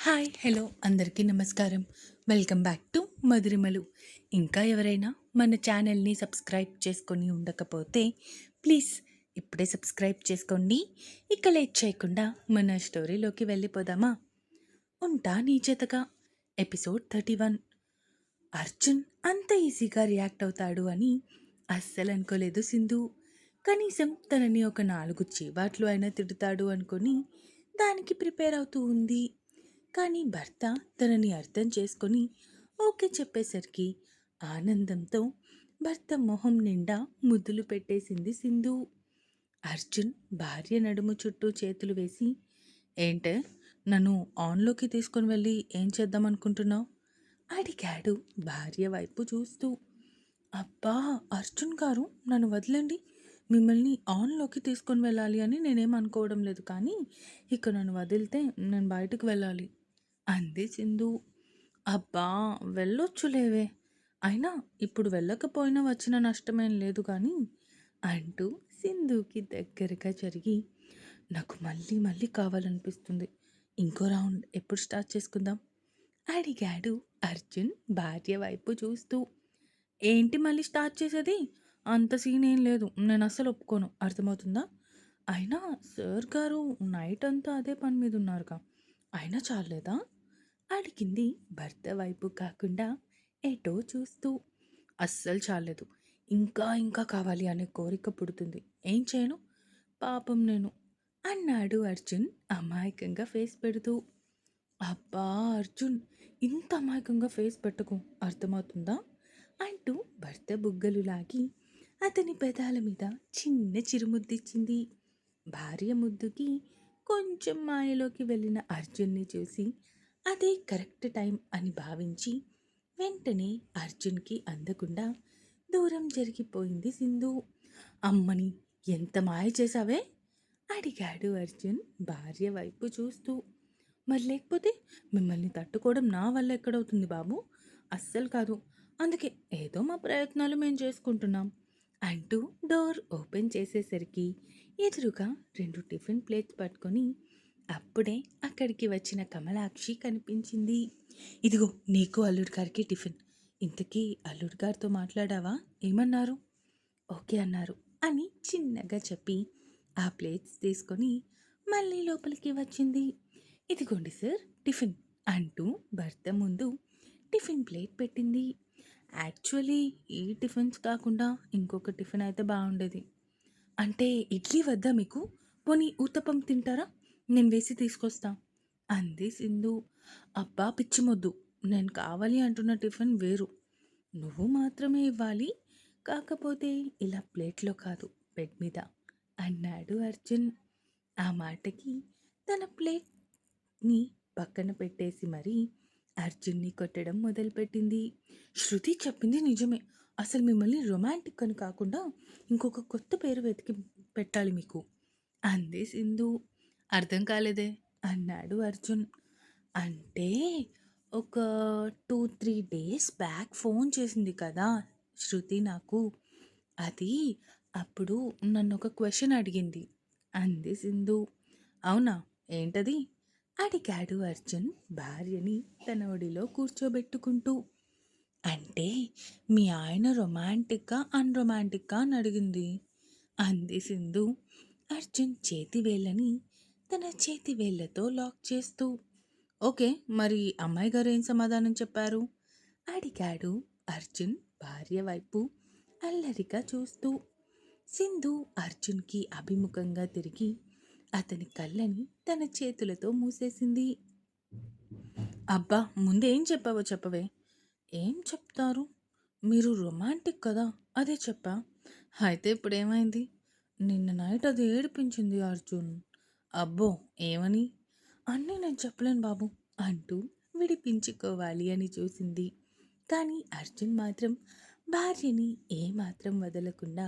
Hi hello అందరికీ నమస్కారం. Welcome back to Madhurimalu. ఇంకా ఎవరైనా మన ఛానల్ని సబ్స్క్రైబ్ చేసుకొని ఉండకపోతే ప్లీజ్ ఇప్పుడే సబ్స్క్రైబ్ చేసుకోండి. ఇక లేట్ చేయకుండా మన స్టోరీలోకి వెళ్ళిపోదామా? ఉంటా నీ జతగా ఎపిసోడ్ 31. అర్జున్ అంత ఈజీగా రియాక్ట్ అవుతాడు అని అస్సలు అనుకోలేదు సింధు. కనీసం తనని ఒక 4 చీవాట్లు అయినా తిడతాడు అనుకొని దానికి ప్రిపేర్ అవుతూ ఉంది. కానీ భర్త తనని అర్థం చేసుకొని ఓకే చెప్పేసరికి ఆనందంతో భర్త మొహం నిండా ముద్దులు పెట్టేసింది సింధు. అర్జున్ భార్య నడుము చుట్టూ చేతులు వేసి, ఏంటే నన్ను ఆన్లోకి తీసుకొని వెళ్ళి ఏం చేద్దాం అనుకుంటున్నావు? అడిగాడు భార్య వైపు చూస్తూ. అబ్బా అర్జున్ గారు నన్ను వదిలేండి, మిమ్మల్ని ఆన్లోకి తీసుకొని వెళ్ళాలి అని నేనేం అనుకోవడం లేదు, కానీ ఇక నన్ను వదిలితే నేను బయటకు వెళ్ళాలి అంది సింధు. అబ్బా వెళ్ళొచ్చులేవే, అయినా ఇప్పుడు వెళ్ళకపోయినా వచ్చిన నష్టమేం లేదు కానీ అంటూ సింధుకి దగ్గరగా జరిగి, నాకు మళ్ళీ మళ్ళీ కావాలనిపిస్తుంది, ఇంకో రౌండ్ ఎప్పుడు స్టార్ట్ చేసుకుందాం అడిగాడు అర్జున్ భార్య వైపు చూస్తూ. ఏంటి మళ్ళీ స్టార్ట్ చేసేది? అంత సీన్ ఏం లేదు, నేను అస్సలు ఒప్పుకోను, అర్థమవుతుందా? అయినా సార్ గారు నైట్ అంతా అదే పని మీద ఉన్నారుగా, అయినా చాలేదా అడిగింది భర్త వైపు కాకుండా ఎటో చూస్తూ. అస్సలు చాలేదు, ఇంకా ఇంకా కావాలి అనే కోరిక పుడుతుంది, ఏం చేయను పాపం నేను అన్నాడు అర్జున్ అమాయకంగా ఫేస్ పెడుతూ. అబ్బా అర్జున్, ఇంత అమాయకంగా ఫేస్ పెట్టకు, అర్థమవుతుందా అంటూ భర్త బుగ్గలు లాగి అతని పెదాల మీద చిన్న చిరుముద్దిచ్చింది. భార్య ముద్దుకి కొంచెం మాయలోకి వెళ్ళిన అర్జున్ని చూసి అదే కరెక్ట్ టైం అని భావించి వెంటనే అర్జున్కి అందకుండా దూరం జరిగిపోయింది సింధు. అమ్మని ఎంత మాయ చేశావే అడిగాడు అర్జున్ భార్య వైపు చూస్తూ. మరి లేకపోతే మిమ్మల్ని తట్టుకోవడం నా వల్ల ఎక్కడవుతుంది బాబు, అస్సలు కాదు, అందుకే ఏదో మా ప్రయత్నాలు మేము చేసుకుంటున్నాం అంటూ డోర్ ఓపెన్ చేసేసరికి ఎదురుగా 2 టిఫిన్ ప్లేట్స్ పట్టుకొని అప్పుడే అక్కడికి వచ్చిన కమలాక్షి కనిపించింది. ఇదిగో నీకు అల్లుడు గారికి టిఫిన్, ఇంతకీ అల్లుడు గారితో మాట్లాడావా, ఏమన్నారు? ఓకే అన్నారు అని చిన్నగా చెప్పి ఆ ప్లేట్స్ తీసుకొని మళ్ళీ లోపలికి వచ్చింది. ఇదిగోండి సార్ టిఫిన్ అంటూ భర్త ముందు టిఫిన్ ప్లేట్ పెట్టింది. యాక్చువల్లీ ఈ టిఫిన్స్ కాకుండా ఇంకొక టిఫిన్ అయితే బాగుండేది. అంటే ఇడ్లీ వద్దా మీకు? పోనీ ఊతప్పం తింటారా, నేను వేసి తీసుకొస్తా అంది సింధు. అబ్బా పిచ్చి మొద్దు, నేను కావాలి అంటున్న టిఫిన్ వేరు, నువ్వు మాత్రమే ఇవ్వాలి, కాకపోతే ఇలా ప్లేట్లో కాదు బెడ్ మీద అన్నాడు అర్జున్. ఆ మాటకి తన ప్లేట్ని పక్కన పెట్టేసి మరీ అర్జున్ని కొట్టడం మొదలుపెట్టింది. శృతి చెప్పింది నిజమే, అసలు మిమ్మల్ని రొమాంటిక్ అని కాకుండా ఇంకొక కొత్త పేరు వెతికి పెట్టాలి మీకు అంది సింధు. అర్థం కాలేదే అన్నాడు అర్జున్. అంటే ఒక 2-3 డేస్ బ్యాక్ ఫోన్ చేసింది కదా శృతి నాకు, అది అప్పుడు నన్ను ఒక క్వశ్చన్ అడిగింది అంది సింధు. అవునా, ఏంటది అడిగాడు అర్జున్ భార్యని తన ఒడిలో కూర్చోబెట్టుకుంటూ. అంటే మీ ఆయన రొమాంటిక్కా అన్రొమాంటిక్కా అని అడిగింది అంది సింధు అర్జున్ చేతి వేళ్ళని తన చేతి వేళ్ళతో లాక్ చేస్తూ. ఓకే, మరి అమ్మాయి గారు ఏం సమాధానం చెప్పారు అడిగాడు అర్జున్ భార్య వైపు అల్లరిగా చూస్తూ. సింధు అర్జున్కి అభిముఖంగా తిరిగి అతని కళ్ళని తన చేతులతో మూసేసింది. అబ్బా ముందేం చెప్పావో చెప్పవే. ఏం చెప్తారు, మీరు రొమాంటిక్ కదా, అదే చెప్పా. అయితే ఇప్పుడేమైంది? నిన్న నైట్ అది ఏడిపించింది అర్జున్. అబ్బో ఏమని? అన్నీ నేను చెప్పలేను బాబు అంటూ విడిపించుకోవాలి అని చూసింది. కానీ అర్జున్ మాత్రం భార్యని ఏమాత్రం వదలకుండా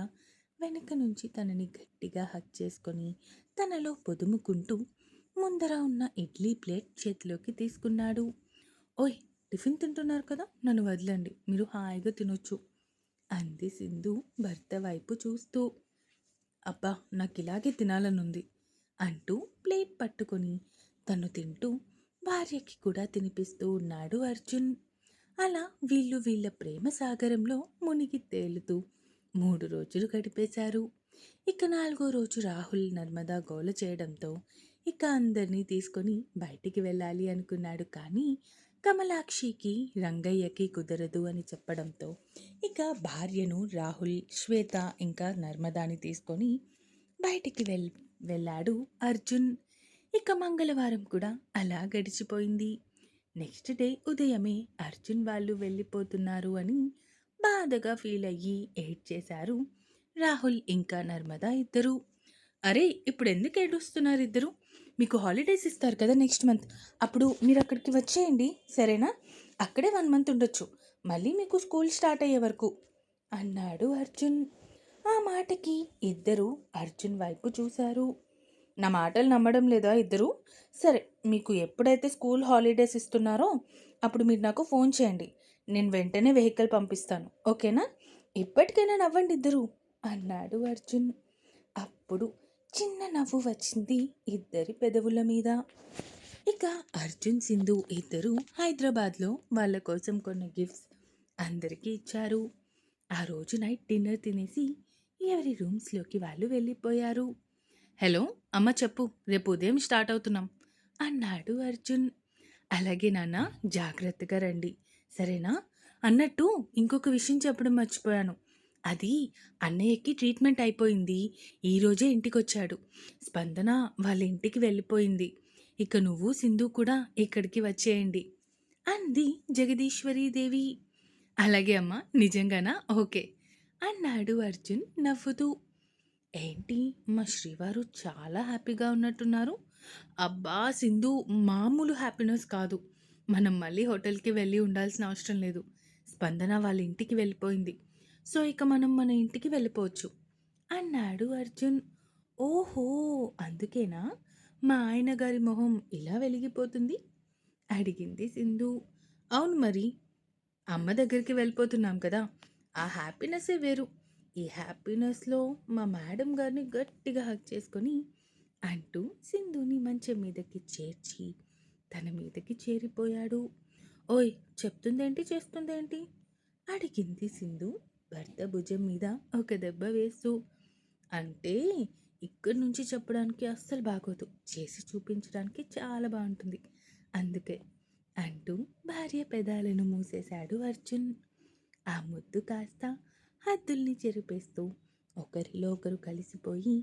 వెనక నుంచి తనని గట్టిగా హక్ చేసుకొని తనలో పొదుముకుంటూ ముందర ఉన్న ఇడ్లీ ప్లేట్ చేతిలోకి తీసుకున్నాడు. ఓయ్ టిఫిన్ తింటున్నారు కదా, నన్ను వదలండి, మీరు హాయిగా తినొచ్చు అంది సింధు భర్త వైపు చూస్తూ. అబ్బా నాకు ఇలాగే తినాలనుంది అంటూ ప్లేట్ పట్టుకొని తను తింటూ భార్యకి కూడా తినిపిస్తూ ఉన్నాడు అర్జున్. అలా వీళ్ళ ప్రేమ సాగరంలో మునిగి తేలుతూ 3 రోజులు గడిపేశారు. ఇక 4వ రోజు రాహుల్ నర్మదా గోల చేయడంతో ఇక అందరినీ తీసుకొని బయటికి వెళ్ళాలి అనుకున్నాడు. కానీ కమలాక్షికి, రంగయ్యకి కుదరదు అని చెప్పడంతో ఇక భార్యను రాహుల్, శ్వేత ఇంకా నర్మదాని తీసుకొని బయటికి వెళ్ళాడు అర్జున్. ఇక మంగళవారం కూడా అలా గడిచిపోయింది. నెక్స్ట్ డే ఉదయమే అర్జున్ వాళ్ళు వెళ్ళిపోతున్నారు అని బాధగా ఫీల్ అయ్యి ఏడ్చేశారు రాహుల్ ఇంకా నర్మదా ఇద్దరు. అరే, ఇప్పుడు ఎందుకు ఏడుస్తున్నారు ఇద్దరు? మీకు హాలిడేస్ ఇస్తారు కదా నెక్స్ట్ మంత్, అప్పుడు మీరు అక్కడికి వచ్చేయండి, సరేనా? అక్కడే 1 మంత్ ఉండొచ్చు, మళ్ళీ మీకు స్కూల్ స్టార్ట్ అయ్యే వరకు అన్నాడు అర్జున్. ఆ మాటకి ఇద్దరు అర్జున్ వైపు చూశారు. నా మాటలు నమ్మడం లేదా ఇద్దరు? సరే, మీకు ఎప్పుడైతే స్కూల్ హాలిడేస్ ఇస్తున్నారో అప్పుడు మీరు నాకు ఫోన్ చేయండి, నేను వెంటనే వెహికల్ పంపిస్తాను, ఓకేనా? ఇప్పటికైనా నవ్వండి ఇద్దరు అన్నాడు అర్జున్. అప్పుడు చిన్న నవ్వు వచ్చింది ఇద్దరి పెదవుల మీద. ఇక అర్జున్, సింధు ఇద్దరు హైదరాబాద్లో వాళ్ళ కోసం కొన్న గిఫ్ట్స్ అందరికీ ఇచ్చారు. ఆ రోజు నైట్ డిన్నర్ తినేసి ఎవరి రూమ్స్లోకి వాళ్ళు వెళ్ళిపోయారు. హలో అమ్మ, చెప్పు, రేపు ఉదయం స్టార్ట్ అవుతున్నాం అన్నాడు అర్జున్. అలాగే నాన్న, జాగ్రత్తగా రండి, సరేనా? అన్నట్టు ఇంకొక విషయం చెప్పడం మర్చిపోయాను. అది అన్నయ్యకి ట్రీట్మెంట్ అయిపోయింది, ఈరోజే ఇంటికొచ్చాడు. స్పందన వాళ్ళ ఇంటికి వెళ్ళిపోయింది. ఇక నువ్వు, సింధు కూడా ఇక్కడికి వచ్చేయండి అంది జగదీశ్వరీదేవి. అలాగే అమ్మ, నిజంగానా? ఓకే అన్నాడు అర్జున్ నవ్వుతూ. ఏంటి, మా శ్రీవారు చాలా హ్యాపీగా ఉన్నట్టున్నారు. అబ్బా సింధు, మామూలు హ్యాపీనెస్ కాదు. మనం మళ్ళీ హోటల్కి వెళ్ళి ఉండాల్సిన అవసరం లేదు. స్పందన వాళ్ళ ఇంటికి వెళ్ళిపోయింది, సో ఇక మనం మన ఇంటికి వెళ్ళిపోవచ్చు అన్నాడు అర్జున్. ఓహో, అందుకేనా మా ఆయన గారి మొహం ఇలా వెలిగిపోతుంది అడిగింది సింధు. అవును మరి, అమ్మ దగ్గరికి వెళ్ళిపోతున్నాం కదా, ఆ హ్యాపీనెస్సే వేరు. ఈ హ్యాపీనెస్లో మా మేడం గారిని గట్టిగా హగ్ చేసుకొని అంటూ సింధుని మంచం మీదకి చేర్చి తన మీదకి చేరిపోయాడు. ఓయ్, చెప్తుందేంటి చేస్తుందేంటి అడిగింది సింధు భర్త భుజం మీద ఒక దెబ్బ వేస్తూ. అంటే ఇక్కడి నుంచి చెప్పడానికి అస్సలు బాగోదు, చేసి చూపించడానికి చాలా బాగుంటుంది, అందుకే అంటూ భార్య పెదాలను మూసేశాడు అర్జున్. ఆ ముద్దు కాస్త హద్దుల్ని చెరిపేస్తూ ఒకరిలో ఒకరు కలిసిపోయి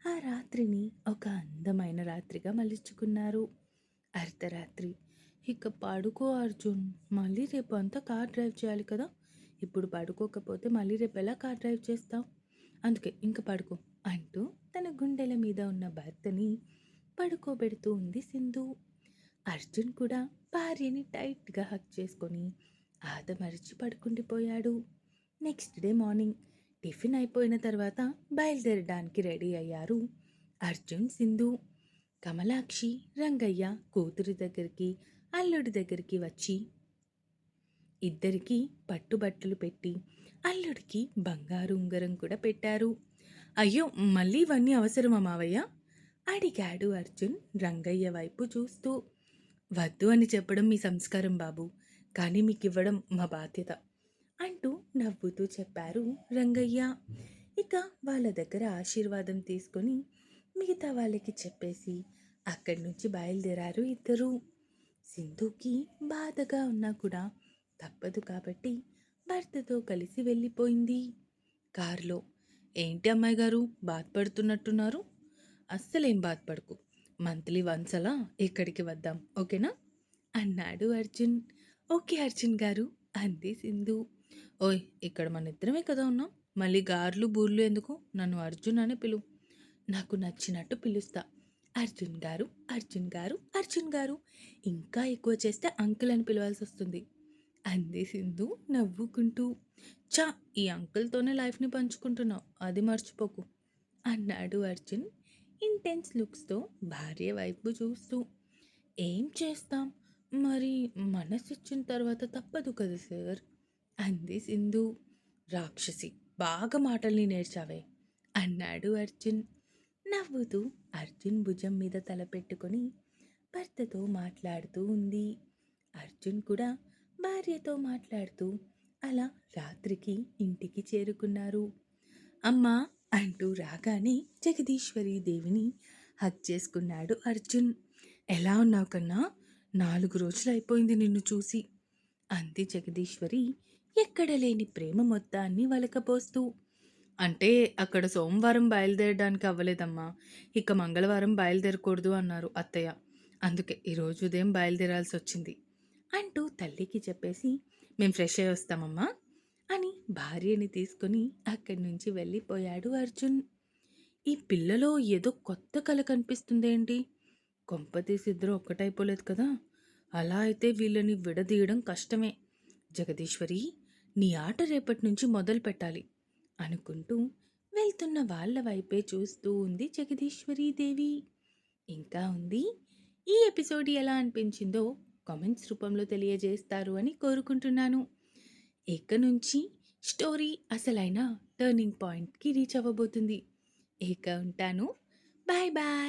ఆ రాత్రిని ఒక అందమైన రాత్రిగా మలుచుకున్నారు. అర్ధరాత్రి. ఇక పడుకో అర్జున్, మళ్ళీ రేపు అంతా కార్ డ్రైవ్ చేయాలి కదా, ఇప్పుడు పడుకోకపోతే మళ్ళీ రేపు ఎలా కార్ డ్రైవ్ చేస్తావు, అందుకే ఇంక పడుకో అంటూ తన గుండెల మీద ఉన్న భర్తని పడుకోబెడుతూ ఉంది సింధు. అర్జున్ కూడా భార్యని టైట్గా హక్ చేసుకొని ఆదమరిచి పడుకుండిపోయాడు. నెక్స్ట్ డే మార్నింగ్ టిఫిన్ అయిపోయిన తర్వాత బయలుదేరడానికి రెడీ అయ్యారు అర్జున్, సింధు. కమలాక్షి, రంగయ్య కూతురి దగ్గరికి, అల్లుడి దగ్గరికి వచ్చి ఇద్దరికి పట్టుబట్టలు పెట్టి అల్లుడికి బంగారు ఉంగరం కూడా పెట్టారు. అయ్యో, మళ్ళీ ఇవన్నీ అవసరమా మావయ్య అడిగాడు అర్జున్ రంగయ్య వైపు చూస్తూ. వద్దు అని చెప్పడం మీ సంస్కారం బాబు, కానీ మీకు ఇవ్వడం మా బాధ్యత అంటూ నవ్వుతూ చెప్పారు రంగయ్య. ఇక వాళ్ళ దగ్గర ఆశీర్వాదం తీసుకొని మిగతా వాళ్ళకి చెప్పేసి అక్కడి నుంచి బయలుదేరారు ఇద్దరు. సింధుకి బాధగా ఉన్నా కూడా తప్పదు కాబట్టి భర్తతో కలిసి వెళ్ళిపోయింది కారులో. ఏంటి అమ్మాయి గారు, బాధపడుతున్నట్టున్నారు? అస్సలేం బాధపడకు, మంత్లీ వన్స్ అలా ఇక్కడికి వద్దాం, ఓకేనా అన్నాడు అర్జున్. ఓకే అర్జున్ గారు అంది సింధు. ఓయ్, ఇక్కడ మన ఇద్దరమే కదా ఉన్నాం, మళ్ళీ గార్లు బూర్లు ఎందుకు, నన్ను అర్జున్ అని పిలువు, నాకు నచ్చినట్టు పిలుస్తా. అర్జున్ గారు, అర్జున్ గారు, అర్జున్ గారు, ఇంకా ఎక్కువ చేస్తే అంకుల్ అని పిలవాల్సి వస్తుంది అంది సింధు నవ్వుకుంటూ. చా, ఈ అంకుల్తోనే లైఫ్ని పంచుకుంటున్నావు, అది మర్చిపోకు అన్నాడు అర్జున్ ఇంటెన్స్ లుక్స్తో భార్య వైపు చూస్తూ. ఏం చేస్తాం మరి, మనసిచ్చిన తర్వాత తప్పదు కదా సార్ అంది సింధు. రాక్షసి, బాగా మాటల్ని నేర్చావే అన్నాడు అర్జున్ నవ్వుతూ. అర్జున్ భుజం మీద తల పెట్టుకొని భర్తతో మాట్లాడుతూ ఉంది. అర్జున్ కూడా భార్యతో మాట్లాడుతూ అలా రాత్రికి ఇంటికి చేరుకున్నారు. అమ్మా అంటూ రాగానే జగదీశ్వరి దేవిని హగ్ చేసుకున్నాడు అర్జున్. ఎలా ఉన్నావు కన్నా? 4 రోజులైపోయింది నిన్ను చూసి అంది జగదీశ్వరి ఎక్కడ లేని ప్రేమ మొత్తాన్ని వలకపోస్తూ. అంటే అక్కడ సోమవారం బయలుదేరడానికి అవ్వలేదమ్మా. ఇక మంగళవారం బయలుదేరకూడదు అన్నారు అత్తయ్య. అందుకే ఈరోజు ఉదయం బయలుదేరాల్సి వచ్చింది అంటూ తల్లికి చెప్పేసి మేము ఫ్రెష్ అయ్యి వస్తామమ్మా అని భార్యని తీసుకుని అక్కడి నుంచి వెళ్ళిపోయాడు అర్జున్. ఈ పిల్లలో ఏదో కొత్త కళ కనిపిస్తుందేంటి? కొంపతీసి ఇద్దరు ఒక్కటైపోలేదు కదా? అలా అయితే వీళ్ళని విడదీయడం కష్టమే. జగదీశ్వరి, నీ ఆట రేపటి నుంచి మొదలు పెట్టాలి అనుకుంటూ వెళ్తున్న వాళ్ళ వైపే చూస్తూ ఉంది జగదీశ్వరీదేవి. ఇంకా ఉంది. ఈ ఎపిసోడ్ ఎలా అనిపించిందో కామెంట్స్ రూపంలో తెలియజేస్తారు అని కోరుకుంటున్నాను. ఇక నుంచి స్టోరీ అసలైన టర్నింగ్ పాయింట్కి రీచ్ అవ్వబోతుంది. ఇక ఉంటాను. Bye bye.